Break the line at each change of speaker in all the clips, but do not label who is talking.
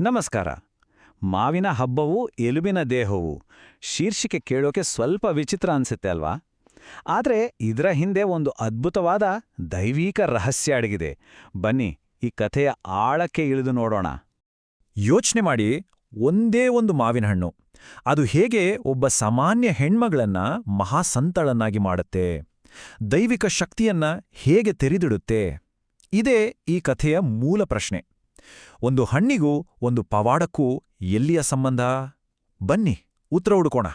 ನಮಸ್ಕಾರ. ಮಾವಿನ ಹಬ್ಬವು ಎಲುಬಿನ ದೇಹವು ಶೀರ್ಷಿಕೆ ಕೇಳೋಕೆ ಸ್ವಲ್ಪ ವಿಚಿತ್ರ ಅನ್ಸುತ್ತೆ ಅಲ್ವಾ? ಆದರೆ ಇದರ ಹಿಂದೆ ಒಂದು ಅದ್ಭುತವಾದ ದೈವೀಕ ರಹಸ್ಯ ಅಡಗಿದೆ. ಬನ್ನಿ ಈ ಕಥೆಯ ಆಳಕ್ಕೆ ಇಳಿದು ನೋಡೋಣ.
ಯೋಚನೆ ಮಾಡಿ, ಒಂದೇ ಒಂದು ಮಾವಿನ ಹಣ್ಣು ಅದು ಹೇಗೆ ಒಬ್ಬ ಸಾಮಾನ್ಯ ಹೆಣ್ಮಗಳನ್ನ ಮಹಾಸಂತಳನ್ನಾಗಿ ಮಾಡುತ್ತೆ, ದೈವಿಕ ಶಕ್ತಿಯನ್ನ ಹೇಗೆ ತೆರೆದಿಡುತ್ತೆ? ಇದೇ ಈ ಕಥೆಯ ಮೂಲ ಪ್ರಶ್ನೆ. ಒಂದು ಹಣ್ಣಿಗೂ ಒಂದು ಪವಾಡಕ್ಕೂ ಎಲ್ಲಿಯ ಸಂಬಂಧ? ಬನ್ನಿ ಉತ್ತರ ಹುಡುಕೋಣ.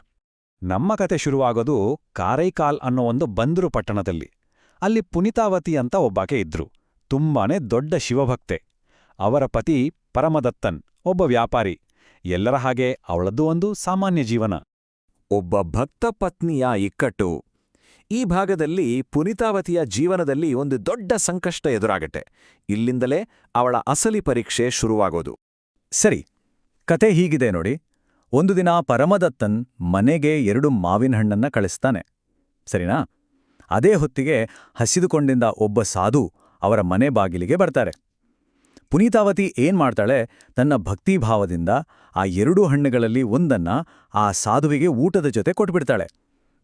ನಮ್ಮ ಕತೆ ಶುರುವಾಗೋದು ಕಾರೈಕಾಲ್ ಅನ್ನೋ ಒಂದು ಬಂದರು ಪಟ್ಟಣದಲ್ಲಿ. ಅಲ್ಲಿ ಪುನಿತಾವತಿ ಅಂತ ಒಬ್ಬಾಕೆ ಇದ್ರು. ತುಂಬಾನೇ ದೊಡ್ಡ ಶಿವಭಕ್ತೆ. ಅವರ ಪತಿ ಪರಮದತ್ತನ್ ಒಬ್ಬ ವ್ಯಾಪಾರಿ. ಎಲ್ಲರ ಹಾಗೆ ಅವಳದ್ದು ಒಂದು ಸಾಮಾನ್ಯ ಜೀವನ.
ಒಬ್ಬ ಭಕ್ತ ಪತ್ನಿಯ ಇಕ್ಕಟ್ಟು. ಈ ಭಾಗದಲ್ಲಿ ಪುನಿತಾವತಿಯ ಜೀವನದಲ್ಲಿ ಒಂದು ದೊಡ್ಡ ಸಂಕಷ್ಟ ಎದುರಾಗತ್ತೆ. ಇಲ್ಲಿಂದಲೇ ಅವಳ ಅಸಲಿ ಪರೀಕ್ಷೆ ಶುರುವಾಗೋದು.
ಸರಿ, ಕತೆ ಹೀಗಿದೆ ನೋಡಿ. ಒಂದು ದಿನ ಪರಮದತ್ತನ್ ಮನೆಗೆ 2 ಮಾವಿನ ಹಣ್ಣನ್ನ ಕಳಿಸ್ತಾನೆ. ಸರಿನಾ? ಅದೇ ಹೊತ್ತಿಗೆ ಹಸಿದುಕೊಂಡಿದ್ದ ಒಬ್ಬ ಸಾಧು ಅವರ ಮನೆ ಬಾಗಿಲಿಗೆ ಬರ್ತಾರೆ. ಪುನೀತಾವತಿ ಏನ್ಮಾಡ್ತಾಳೆ, ತನ್ನ ಭಕ್ತಿಭಾವದಿಂದ ಆ 2 ಹಣ್ಣುಗಳಲ್ಲಿ ಒಂದನ್ನ ಆ ಸಾಧುವಿಗೆ ಊಟದ ಜೊತೆ ಕೊಟ್ಬಿಡ್ತಾಳೆ.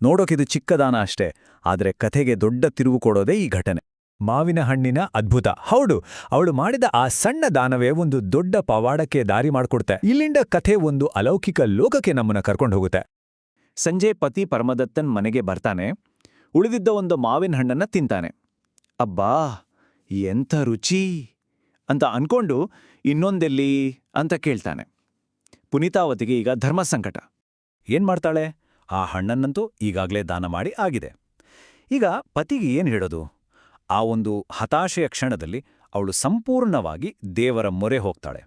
ನೋಡೋಕಿದು ಚಿಕ್ಕ ದಾನ ಅಷ್ಟೇ, ಆದರೆ ಕಥೆಗೆ ದೊಡ್ಡ ತಿರುವು ಕೊಡೋದೇ ಈ ಘಟನೆ.
ಮಾವಿನ ಹಣ್ಣಿನ ಅದ್ಭುತ. ಹೌದು, ಅವಳು ಮಾಡಿದ ಆ ಸಣ್ಣ ದಾನವೇ ಒಂದು ದೊಡ್ಡ ಪವಾಡಕ್ಕೆ ದಾರಿ ಮಾಡಿಕೊಡುತ್ತೆ. ಇಲ್ಲಿಂದ ಕಥೆ ಒಂದು ಅಲೌಕಿಕ ಲೋಕಕ್ಕೆ ನಮ್ಮನ್ನ ಕರ್ಕೊಂಡು ಹೋಗುತ್ತೆ.
ಸಂಜೆ ಪತಿ ಪರಮದತ್ತನ್ ಮನೆಗೆ ಬರ್ತಾನೆ. ಉಳಿದಿದ್ದ ಒಂದು ಮಾವಿನ ಹಣ್ಣನ್ನ ತಿಂತಾನೆ. ಅಬ್ಬಾ, ಎಂಥ ರುಚಿ ಅಂತ ಅನ್ಕೊಂಡು ಇನ್ನೊಂದೆಲ್ಲಿ ಅಂತ ಕೇಳ್ತಾನೆ. ಪುನೀತಾವತಿಗೆ ಈಗ ಧರ್ಮಸಂಕಟ. ಏನ್ಮಾಡ್ತಾಳೆ? ಆ ಹಣ್ಣನ್ನಂತೂ ಈಗಾಗಲೇ ದಾನ ಮಾಡಿ ಆಗಿದೆ. ಈಗ ಪತಿಗೆ ಏನು ಹೇಳೋದು? ಆ ಒಂದು ಹತಾಶೆಯ ಕ್ಷಣದಲ್ಲಿ ಅವಳು ಸಂಪೂರ್ಣವಾಗಿ ದೇವರ ಮೊರೆ ಹೋಗ್ತಾಳೆ.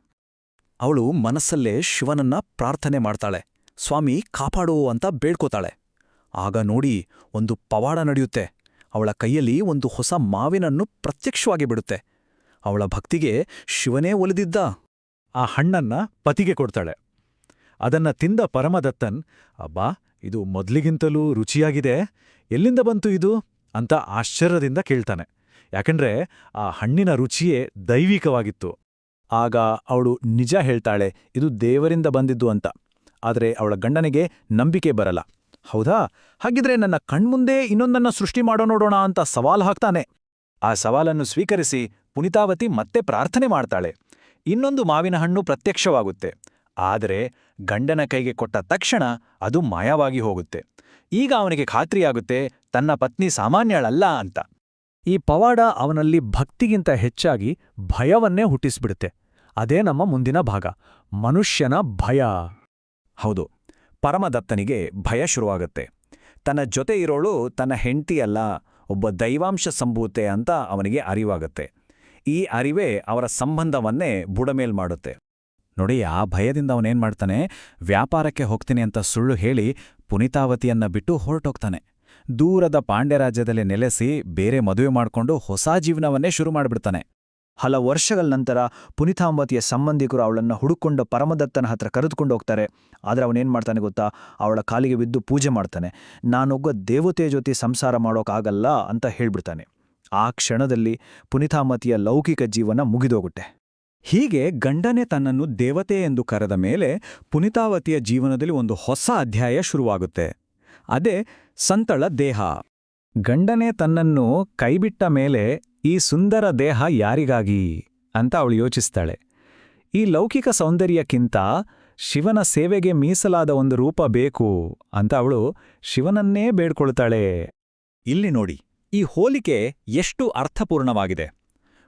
ಅವಳು ಮನಸ್ಸಲ್ಲೇ ಶಿವನನ್ನ ಪ್ರಾರ್ಥನೆ ಮಾಡ್ತಾಳೆ. ಸ್ವಾಮಿ ಕಾಪಾಡು ಅಂತ ಬೇಡ್ಕೋತಾಳೆ. ಆಗ ನೋಡಿ, ಒಂದು ಪವಾಡ ನಡೆಯುತ್ತೆ. ಅವಳ ಕೈಯಲ್ಲಿ ಒಂದು ಹೊಸ ಮಾವಿನನ್ನು ಪ್ರತ್ಯಕ್ಷವಾಗಿ ಬಿಡುತ್ತೆ. ಅವಳ ಭಕ್ತಿಗೆ ಶಿವನೇ ಒಲಿದಿದ್ದ.
ಆ ಹಣ್ಣನ್ನ ಪತಿಗೆ ಕೊಡ್ತಾಳೆ. ಅದನ್ನ ತಿಂದ ಪರಮದತ್ತನ್, ಅಬ್ಬಾ, ಇದು ಮೊದ್ಲಿಗಿಂತಲೂ ರುಚಿಯಾಗಿದೆ, ಎಲ್ಲಿಂದ ಬಂತು ಇದು ಅಂತ ಆಶ್ಚರ್ಯದಿಂದ ಕೇಳ್ತಾನೆ. ಯಾಕಂದ್ರೆ ಆ ಹಣ್ಣಿನ ರುಚಿಯೇ ದೈವಿಕವಾಗಿತ್ತು.
ಆಗ ಅವಳು ನಿಜ ಹೇಳ್ತಾಳೆ, ಇದು ದೇವರಿಂದ ಬಂದಿದ್ದು ಅಂತ. ಆದರೆ ಅವಳ ಗಂಡನಿಗೆ ನಂಬಿಕೆ ಬರಲ್ಲ. ಹೌದಾ, ಹಾಗಿದ್ರೆ ನನ್ನ ಕಣ್ಮುಂದೇ ಇನ್ನೊಂದನ್ನ ಸೃಷ್ಟಿ ಮಾಡೋ ನೋಡೋಣ ಅಂತ ಸವಾಲು ಹಾಕ್ತಾನೆ. ಆ ಸವಾಲನ್ನು ಸ್ವೀಕರಿಸಿ ಪುನೀತಾವತಿ ಮತ್ತೆ ಪ್ರಾರ್ಥನೆ ಮಾಡ್ತಾಳೆ. ಇನ್ನೊಂದು ಮಾವಿನ ಹಣ್ಣು ಪ್ರತ್ಯಕ್ಷವಾಗುತ್ತೆ. ಆದರೆ ಗಂಡನ ಕೈಗೆ ಕೊಟ್ಟ ತಕ್ಷಣ ಅದು ಮಾಯವಾಗಿ ಹೋಗುತ್ತೆ. ಈಗ ಅವನಿಗೆ ಖಾತ್ರಿಯಾಗುತ್ತೆ, ತನ್ನ ಪತ್ನಿ ಸಾಮಾನ್ಯಳಲ್ಲ ಅಂತ. ಈ ಪವಾಡ ಅವನಲ್ಲಿ ಭಕ್ತಿಗಿಂತ ಹೆಚ್ಚಾಗಿ ಭಯವನ್ನೇ ಹುಟ್ಟಿಸ್ಬಿಡುತ್ತೆ. ಅದೇ ನಮ್ಮ ಮುಂದಿನ ಭಾಗ, ಮನುಷ್ಯನ ಭಯ. ಹೌದು, ಪರಮದತ್ತನಿಗೆ ಭಯ ಶುರುವಾಗುತ್ತೆ. ತನ್ನ ಜೊತೆ ಇರೋಳು ತನ್ನ ಹೆಂಡತಿಯಲ್ಲ, ಒಬ್ಬ ದೈವಾಂಶ ಸಂಭೂತೆ ಅಂತ ಅವನಿಗೆ ಅರಿವಾಗುತ್ತೆ. ಈ ಅರಿವೇ ಅವರ ಸಂಬಂಧವನ್ನೇ ಬುಡಮೇಲ್ ಮಾಡುತ್ತೆ. ನೋಡಿ, ಆ ಭಯದಿಂದ ಅವನೇನ್ ಮಾಡ್ತಾನೆ, ವ್ಯಾಪಾರಕ್ಕೆ ಹೋಗ್ತೀನಿ ಅಂತ ಸುಳ್ಳು ಹೇಳಿ ಪುನೀತಾವತಿಯನ್ನ ಬಿಟ್ಟು ಹೊರಟೋಗ್ತಾನೆ. ದೂರದ ಪಾಂಡ್ಯರಾಜ್ಯದಲ್ಲಿ ನೆಲೆಸಿ ಬೇರೆ ಮದುವೆ ಮಾಡಿಕೊಂಡು ಹೊಸ ಜೀವನವನ್ನೇ ಶುರು ಮಾಡಿಬಿಡ್ತಾನೆ. ಹಲವು ವರ್ಷಗಳ ನಂತರ ಪುನೀತಾವತಿಯ ಸಂಬಂಧಿಕರು ಅವಳನ್ನು ಹುಡುಕೊಂಡು ಪರಮದತ್ತನ ಹತ್ರ ಕರೆದುಕೊಂಡು ಹೋಗ್ತಾರೆ. ಆದರೆ ಅವನೇನ್ ಮಾಡ್ತಾನೆ ಗೊತ್ತಾ? ಅವಳ ಕಾಲಿಗೆ ಬಿದ್ದು ಪೂಜೆ ಮಾಡ್ತಾನೆ. ನಾನೊಬ್ಬ ದೇವತೆ ಜೊತೆ ಸಂಸಾರ ಮಾಡೋಕ್ಕಾಗಲ್ಲ ಅಂತ ಹೇಳ್ಬಿಡ್ತಾನೆ. ಆ ಕ್ಷಣದಲ್ಲಿ ಪುನೀತಾವತಿಯ ಲೌಕಿಕ ಜೀವನ ಮುಗಿದೋಗುತ್ತೆ. ಹೀಗೆ ಗಂಡನೇ ತನ್ನನ್ನು ದೇವತೆ ಎಂದು ಕರೆದ ಮೇಲೆ ಪುನೀತಾವತಿಯ ಜೀವನದಲ್ಲಿ ಒಂದು ಹೊಸ ಅಧ್ಯಾಯ ಶುರುವಾಗುತ್ತೆ. ಅದೇ ಸಂತಳ ದೇಹ. ಗಂಡನೇ ತನ್ನನ್ನು ಕೈಬಿಟ್ಟ ಮೇಲೆ ಈ ಸುಂದರ ದೇಹ ಯಾರಿಗಾಗಿ ಅಂತ ಅವಳು ಯೋಚಿಸ್ತಾಳೆ. ಈ ಲೌಕಿಕ ಸೌಂದರ್ಯಕ್ಕಿಂತ ಶಿವನ ಸೇವೆಗೆ ಮೀಸಲಾದ ಒಂದು ರೂಪ ಬೇಕು ಅಂತ ಅವಳು ಶಿವನನ್ನೇ ಬೇಡ್ಕೊಳ್ತಾಳೆ. ಇಲ್ಲಿ ನೋಡಿ, ಈ ಹೋಲಿಕೆ ಎಷ್ಟು ಅರ್ಥಪೂರ್ಣವಾಗಿದೆ.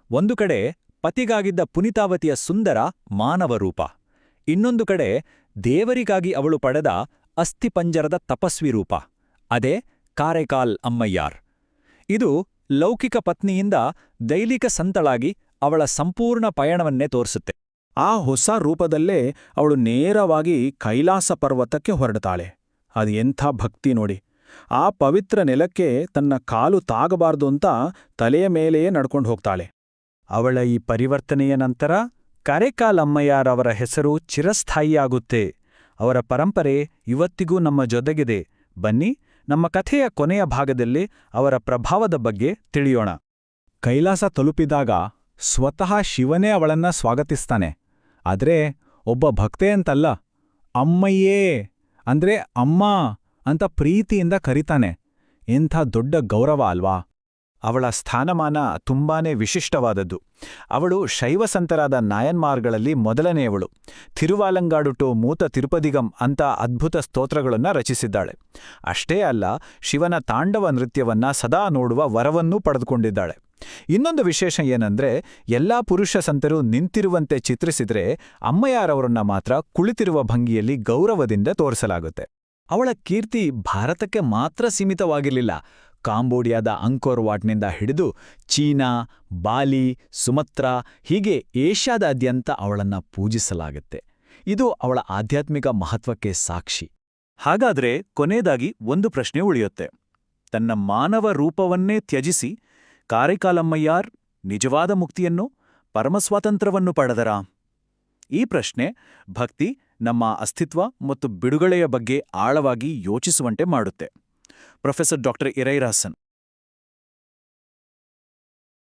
ಒಂದು ಕಡೆ ಪತಿಗಾಗಿದ್ದ ಪುನೀತಾವತಿಯ ಸುಂದರ ಮಾನವ ರೂಪ, ಇನ್ನೊಂದು ಕಡೆ ದೇವರಿಗಾಗಿ ಅವಳು ಪಡೆದ ಅಸ್ಥಿಪಂಜರದ ತಪಸ್ವಿ ರೂಪ, ಅದೇ ಕಾರೈಕಾಲ್ ಅಮ್ಮಯ್ಯಾರ್. ಇದು ಲೌಕಿಕ ಪತ್ನಿಯಿಂದ ದೈಲಿಕ ಸಂತಳಾಗಿ ಅವಳ ಸಂಪೂರ್ಣ ಪಯಣವನ್ನೇ ತೋರಿಸುತ್ತೆ. ಆ ಹೊಸ ರೂಪದಲ್ಲೇ ಅವಳು ನೇರವಾಗಿ ಕೈಲಾಸ ಪರ್ವತಕ್ಕೆ ಹೊರಡ್ತಾಳೆ. ಅದು ಎಂಥ ಭಕ್ತಿ ನೋಡಿ! ಆ ಪವಿತ್ರ ನೆಲಕ್ಕೆ ತನ್ನ ಕಾಲು ತಾಗಬಾರ್ದು ಅಂತ ತಲೆಯ ಮೇಲೆಯೇ ನಡ್ಕೊಂಡು ಹೋಗ್ತಾಳೆ. ಅವಳ ಈ ಪರಿವರ್ತನೆಯ ನಂತರ ಕಾರೈಕಾಲ್ ಅಮ್ಮಯ್ಯಾರ್ ಅವರ ಹೆಸರು ಚಿರಸ್ಥಾಯಿಯಾಗುತ್ತೆ. ಅವರ ಪರಂಪರೆ ಇವತ್ತಿಗೂ ನಮ್ಮ ಜೊತೆಗಿದೆ. ಬನ್ನಿ, ನಮ್ಮ ಕಥೆಯ ಕೊನೆಯ ಭಾಗದಲ್ಲಿ ಅವರ ಪ್ರಭಾವದ ಬಗ್ಗೆ ತಿಳಿಯೋಣ. ಕೈಲಾಸ ತಲುಪಿದಾಗ ಸ್ವತಃ ಶಿವನೇ ಅವಳನ್ನ ಸ್ವಾಗತಿಸ್ತಾನೆ. ಆದರೆ ಒಬ್ಬ ಭಕ್ತೆ ಅಂತಲ್ಲ, ಅಮ್ಮಯ್ಯೇ ಅಂದ್ರೆ ಅಮ್ಮ ಅಂತ ಪ್ರೀತಿಯಿಂದ ಕರೀತಾನೆ. ಎಂಥ ದೊಡ್ಡ ಗೌರವ ಅಲ್ವಾ?
ಅವಳ ಸ್ಥಾನಮಾನ ತುಂಬಾನೇ ವಿಶಿಷ್ಟವಾದದ್ದು. ಅವಳು ಶೈವಸಂತರಾದ ನಾಯನ್ಮಾರ್ಗಳಲ್ಲಿ ಮೊದಲನೆಯವಳು. ತಿರುವಾಲಂಗಾಡು ಟು ಮೂತ ತಿರುಪದಿಗಂ ಅಂತ ಅದ್ಭುತ ಸ್ತೋತ್ರಗಳನ್ನು ರಚಿಸಿದ್ದಾಳೆ. ಅಷ್ಟೇ ಅಲ್ಲ, ಶಿವನ ತಾಂಡವ ನೃತ್ಯವನ್ನ ಸದಾ ನೋಡುವ ವರವನ್ನೂ ಪಡೆದುಕೊಂಡಿದ್ದಾಳೆ. ಇನ್ನೊಂದು ವಿಶೇಷ ಏನಂದ್ರೆ, ಎಲ್ಲಾ ಪುರುಷ ಸಂತರು ನಿಂತಿರುವಂತೆ ಚಿತ್ರಿಸಿದ್ರೆ ಅಮ್ಮಯ್ಯರವರನ್ನ ಮಾತ್ರ ಕುಳಿತಿರುವ ಭಂಗಿಯಲ್ಲಿ ಗೌರವದಿಂದ ತೋರಿಸಲಾಗುತ್ತೆ.
ಅವಳ ಕೀರ್ತಿ ಭಾರತಕ್ಕೆ ಮಾತ್ರ ಸೀಮಿತವಾಗಿರಲಿಲ್ಲ. ಕಾಂಬೋಡಿಯಾದ ಅಂಕೋರ್ ವಾಟ್ನಿಂದ ಹಿಡಿದು ಚೀನಾ, ಬಾಲಿ, ಸುಮತ್ರಾ ಹೀಗೆ ಏಷ್ಯಾದಾದ್ಯಂತ ಅವಳನ್ನ ಪೂಜಿಸಲಾಗುತ್ತೆ. ಇದು ಅವಳ ಆಧ್ಯಾತ್ಮಿಕ ಮಹತ್ವಕ್ಕೆ ಸಾಕ್ಷಿ.
ಹಾಗಾದ್ರೆ ಕೊನೆಯದಾಗಿ ಒಂದು ಪ್ರಶ್ನೆ ಉಳಿಯುತ್ತೆ. ತನ್ನ ಮಾನವ ರೂಪವನ್ನೇ ತ್ಯಜಿಸಿ ಕಾರೈಕಾಲಮ್ಮಯ್ಯಾರ್ ನಿಜವಾದ ಮುಕ್ತಿಯನ್ನು, ಪರಮಸ್ವಾತಂತ್ರ್ಯವನ್ನು ಪಡೆದರಾ? ಈ ಪ್ರಶ್ನೆ ಭಕ್ತಿ, ನಮ್ಮ ಅಸ್ತಿತ್ವ ಮತ್ತು ಬಿಡುಗಡೆಯ ಬಗ್ಗೆ ಆಳವಾಗಿ ಯೋಚಿಸುವಂತೆ ಮಾಡುತ್ತೆ. Professor doctor ಇರೈರಾಸನ್